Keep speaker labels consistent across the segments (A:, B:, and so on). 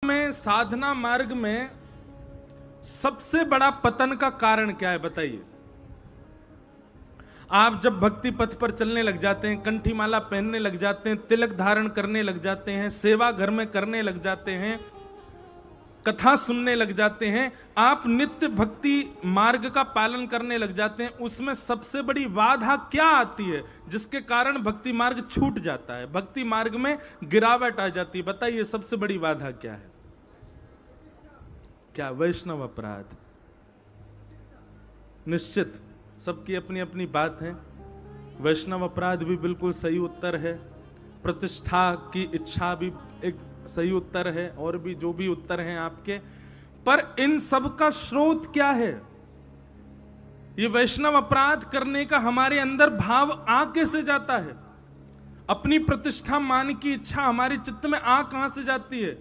A: में साधना मार्ग में सबसे बड़ा पतन का कारण क्या है बताइए। आप जब भक्ति पथ पर चलने लग जाते हैं, कंठी माला पहनने लग जाते हैं, तिलक धारण करने लग जाते हैं, सेवा घर में करने लग जाते हैं, कथा सुनने लग जाते हैं, आप नित्य भक्ति मार्ग का पालन करने लग जाते हैं, उसमें सबसे बड़ी बाधा क्या आती है जिसके कारण भक्ति मार्ग छूट जाता है, भक्ति मार्ग में गिरावट आ जाती है? बताइए सबसे बड़ी बाधा क्या है? क्या? वैष्णव अपराध। निश्चित सबकी अपनी अपनी बात है। वैष्णव अपराध भी बिल्कुल सही उत्तर है, प्रतिष्ठा की इच्छा भी एक सही उत्तर है, और भी जो भी उत्तर हैं आपके, पर इन सब का स्रोत क्या है? ये वैष्णव अपराध करने का हमारे अंदर भाव आ कैसे जाता है? अपनी प्रतिष्ठा मान की इच्छा हमारे चित्त में आ कहां से जाती है?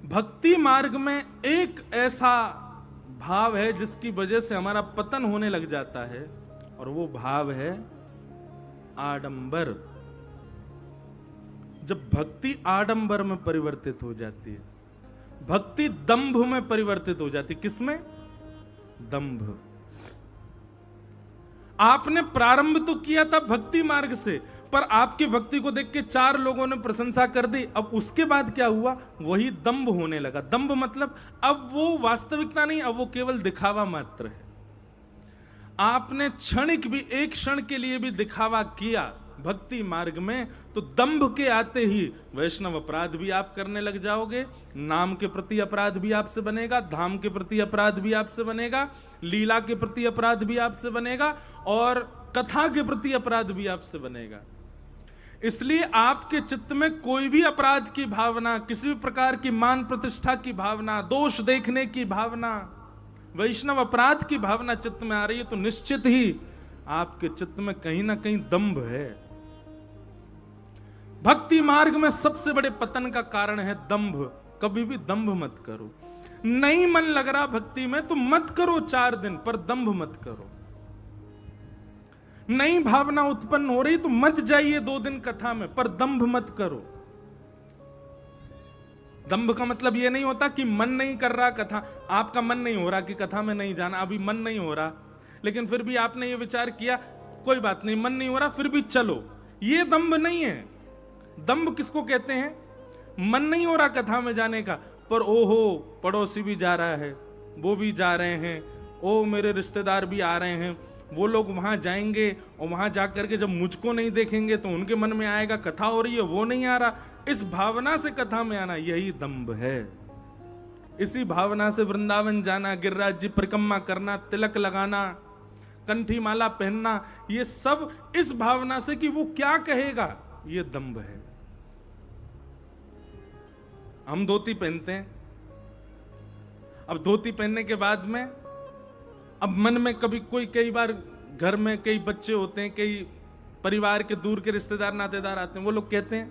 A: भक्ति मार्ग में एक ऐसा भाव है जिसकी वजह से हमारा पतन होने लग जाता है, और वो भाव है आडंबर। जब भक्ति आडंबर में परिवर्तित हो जाती है, भक्ति दंभ में परिवर्तित हो जाती है। किसमें? दंभ। आपने प्रारंभ तो किया था भक्ति मार्ग से, पर आपकी भक्ति को देख के 4 लोगों ने प्रशंसा कर दी। अब उसके बाद क्या हुआ? वही दंभ होने लगा। दंभ मतलब अब वो वास्तविकता नहीं, अब वो केवल दिखावा मात्र है। आपने क्षणिक भी, एक क्षण के लिए भी दिखावा किया भक्ति मार्ग में, तो दंभ के आते ही वैष्णव अपराध भी आप करने लग जाओगे, नाम के प्रति अपराध भी आपसे बनेगा, धाम के प्रति अपराध भी आपसे बनेगा, लीला के प्रति अपराध भी आपसे बनेगा, और कथा के प्रति अपराध भी आपसे बनेगा। इसलिए आपके चित्त में कोई भी अपराध की भावना, किसी भी प्रकार की मान प्रतिष्ठा की भावना, दोष देखने की भावना, वैष्णव अपराध की भावना चित्त में आ रही है, तो निश्चित ही आपके चित्त में कहीं ना कहीं दंभ है। भक्ति मार्ग में सबसे बड़े पतन का कारण है दंभ। कभी भी दंभ मत करो। नहीं मन लग रहा भक्ति में तो मत करो 4 दिन, पर दंभ मत करो। नई भावना उत्पन्न हो रही तो मत जाइए 2 दिन कथा में, पर दंभ मत करो। दंभ का मतलब यह नहीं होता कि मन नहीं कर रहा कथा, आपका मन नहीं हो रहा कि कथा में नहीं जाना, अभी मन नहीं हो रहा, लेकिन फिर भी आपने ये विचार किया कोई बात नहीं, मन नहीं हो रहा फिर भी चलो, ये दंभ नहीं है। दंभ किसको कहते हैं? मन नहीं हो रहा कथा में जाने का, पर ओहो पड़ोसी भी जा रहा है, वो भी जा रहे हैं, ओ मेरे रिश्तेदार भी आ रहे हैं, वो लोग वहां जाएंगे, और वहां जाकर के जब मुझको नहीं देखेंगे तो उनके मन में आएगा कथा हो रही है, वो नहीं आ रहा। इस भावना से कथा में आना, यही दंभ है। इसी भावना से वृंदावन जाना, गिरिराज जी परिक्रमा करना, तिलक लगाना, कंठी माला पहनना, ये सब इस भावना से कि वो क्या कहेगा, ये दंभ है। हम धोती पहनते हैं, अब धोती पहनने के बाद में अब मन में कभी कोई, कई बार घर में कई बच्चे होते हैं, कई परिवार के दूर के रिश्तेदार नातेदार आते हैं, वो लोग कहते हैं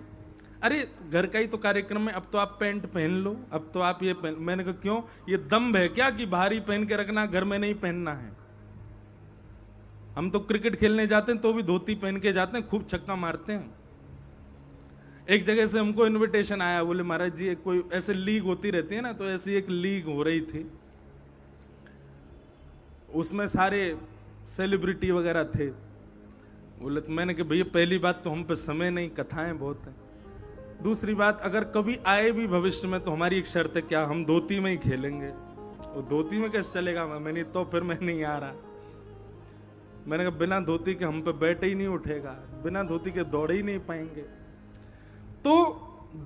A: अरे घर का ही तो कार्यक्रम है, अब तो आप पैंट पहन लो, अब तो आप ये पहन। मैंने कहा क्यों? ये दंभ है क्या कि भारी पहन के रखना, घर में नहीं पहनना है? हम तो क्रिकेट खेलने जाते हैं तो भी धोती पहन के जाते हैं, खूब छक्का मारते हैं। एक जगह से हमको इनविटेशन आया, बोले महाराज जी कोई ऐसे लीग होती रहती है ना, तो ऐसी एक लीग हो रही थी, उसमें सारे सेलिब्रिटी वगैरह थे। बोले तो मैंने कहा भैया पहली बात तो हम पे समय नहीं, कथाएं बहुत हैं, दूसरी बात अगर कभी आए भी भविष्य में तो हमारी एक शर्त है, क्या हम धोती में ही खेलेंगे। वो धोती में कैसे चलेगा? मैंने तो फिर मैं नहीं आ रहा। मैंने कहा बिना धोती के हम पे बैठ ही नहीं उठेगा, बिना धोती के दौड़ ही नहीं पाएंगे। तो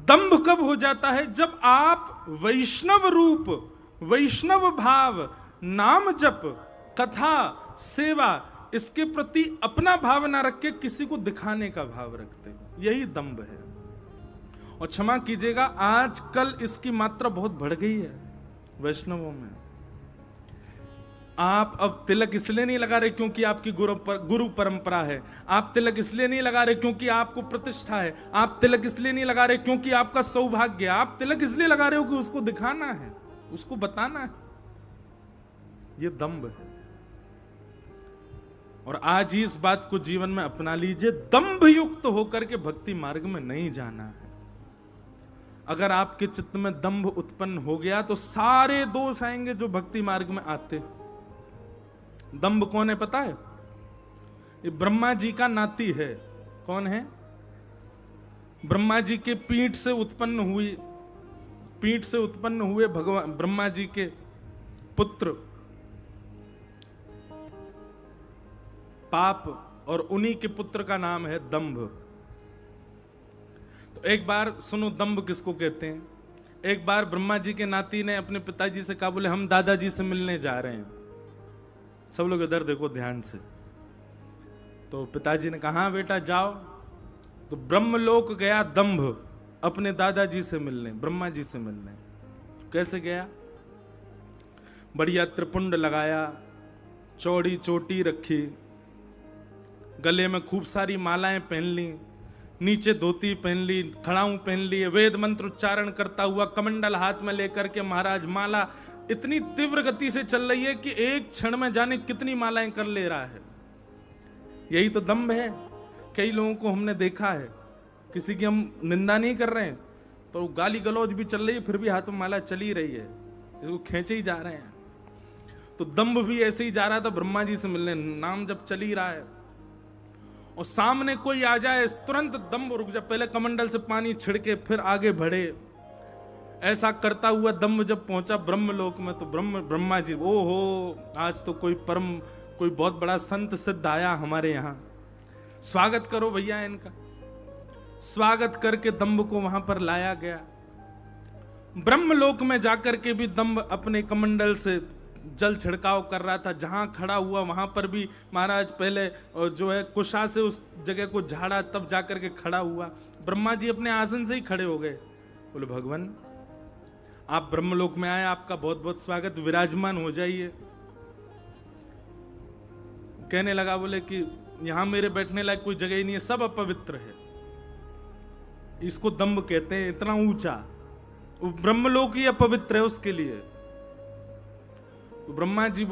A: दंभ कब हो जाता है? जब आप वैष्णव रूप, वैष्णव भाव, नाम जप, कथा, सेवा, इसके प्रति अपना भाव ना रख के किसी को दिखाने का भाव रखते, यही दंभ है। और क्षमा कीजिएगा आजकल इसकी मात्रा बहुत बढ़ गई है वैष्णवों में। आप अब तिलक इसलिए नहीं लगा रहे क्योंकि आपकी गुरु परंपरा है, आप तिलक इसलिए नहीं लगा रहे क्योंकि आपको प्रतिष्ठा है, आप तिलक इसलिए नहीं लगा रहे क्योंकि आपका सौभाग्य है, आप तिलक इसलिए लगा रहे हो कि उसको दिखाना है, उसको बताना है। ये दंभ है। और आज ही इस बात को जीवन में अपना लीजिए, दंभ युक्त होकर के भक्ति मार्ग में नहीं जाना है। अगर आपके चित्त में दंभ उत्पन्न हो गया तो सारे दोष आएंगे जो भक्ति मार्ग में आते। दंभ कौन है पता है? ये ब्रह्मा जी का नाती है। कौन है? ब्रह्मा जी के पीठ से उत्पन्न हुए भगवान ब्रह्मा जी के पुत्र पाप, और उन्हीं के पुत्र का नाम है दंभ। तो एक बार सुनो दंभ किसको कहते हैं। एक बार ब्रह्मा जी के नाती ने अपने पिताजी से कहा, बोले हम दादाजी से मिलने जा रहे हैं। सब लोग इधर देखो ध्यान से। तो पिताजी ने कहा, हाँ बेटा जाओ। तो ब्रह्मलोक गया दंभ अपने दादाजी से मिलने, ब्रह्मा जी से मिलने। कैसे गया? बढ़िया त्रिपुंड लगाया, चौड़ी चोटी रखी, गले में खूब सारी मालाएं पहन ली, नीचे धोती पहन ली, खड़ाऊ पहन लिए, वेद मंत्र उच्चारण करता हुआ कमंडल हाथ में लेकर के महाराज माला इतनी तीव्र गति से चल रही है कि एक क्षण में जाने कितनी मालाएं कर ले रहा है। यही तो दंभ है। कई लोगों को हमने देखा है, किसी की हम निंदा नहीं कर रहे हैं, पर वो गाली गलौज भी चल रही है, फिर भी हाथ में माला चली रही है, इसको खींचे ही जा रहे हैं। तो दंभ भी ऐसे ही जा रहा था ब्रह्मा जी से मिलने, नाम जब चल ही रहा है, और सामने कोई आ जाए तुरंत दंभ रुक जा, पहले कमंडल से पानी छिड़के फिर आगे बढ़े। ऐसा करता हुआ दंभ जब पहुंचा ब्रह्मलोक में, तो ब्रह्मा जी, ओहो आज तो कोई बहुत बड़ा संत सिद्ध आया हमारे यहाँ, स्वागत करो भैया इनका। स्वागत करके दंभ को वहां पर लाया गया। ब्रह्मलोक में जाकर के भी दंभ अपने कमंडल से जल छिड़काव कर रहा था। जहां खड़ा हुआ वहां पर भी महाराज पहले जो है कुशा से उस जगह को झाड़ा, तब जाकर के खड़ा हुआ। ब्रह्मा जी अपने आसन से ही खड़े हो गए, बोले भगवान आप ब्रह्मलोक में आए, आपका बहुत बहुत स्वागत, विराजमान हो जाइए। कहने लगा, बोले कि यहां मेरे बैठने लायक कोई जगह ही नहीं है, सब अपवित्र है। इसको दंभ कहते हैं, इतना ऊंचा। ब्रह्मलोक ही अपवित्र है उसके लिए। तो ब्रह्मा जी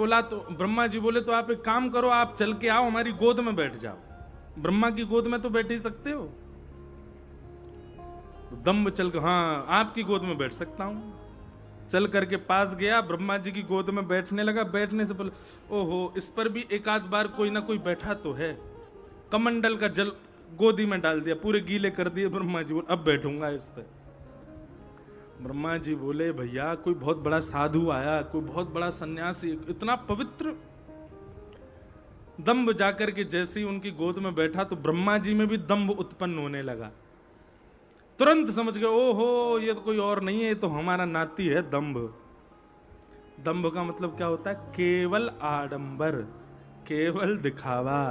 A: बोले तो आप एक काम करो, आप चल के आओ, हमारी गोद में बैठ जाओ। ब्रह्मा की गोद में तो बैठ ही सकते हो। तो दंभ चल के, हाँ आपकी गोद में बैठ सकता हूं। चल करके पास गया, ब्रह्मा जी की गोद में बैठने लगा। बैठने से बोले, ओहो इस पर भी एक आध बार कोई ना कोई बैठा तो है। कमंडल का जल गोदी में डाल दिया, पूरे गीले कर दिए। ब्रह्मा जी बोले अब बैठूंगा इस पे। ब्रह्मा जी बोले, भैया कोई बहुत बड़ा साधु आया, कोई बहुत बड़ा सन्यासी, इतना पवित्र। दंभ जाकर के जैसे ही उनकी गोद में बैठा तो ब्रह्मा जी में भी दंभ उत्पन्न होने लगा। तुरंत समझ गए, ओहो ये तो कोई और नहीं है, ये तो हमारा नाती है दंभ। दंभ का मतलब क्या होता है? केवल आडंबर, केवल दिखावा,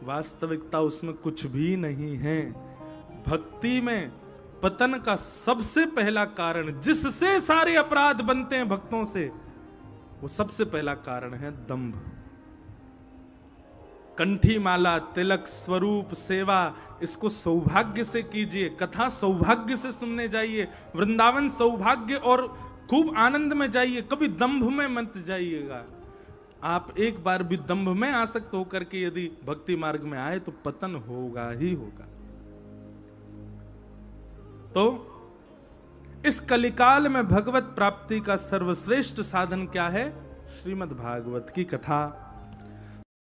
A: वास्तविकता उसमें कुछ भी नहीं है। भक्ति में पतन का सबसे पहला कारण, जिससे सारे अपराध बनते हैं भक्तों से, वो सबसे पहला कारण है दंभ। कंठी माला, तिलक, स्वरूप सेवा, इसको सौभाग्य से कीजिए। कथा सौभाग्य से सुनने जाइए, वृंदावन सौभाग्य और खूब आनंद में जाइए, कभी दंभ में मत जाइएगा। आप एक बार भी दंभ में आसक्त होकर के यदि भक्ति मार्ग में आए तो पतन होगा ही होगा। तो इस कलिकाल में भगवत प्राप्ति का सर्वश्रेष्ठ साधन क्या है? श्रीमद् भागवत की कथा।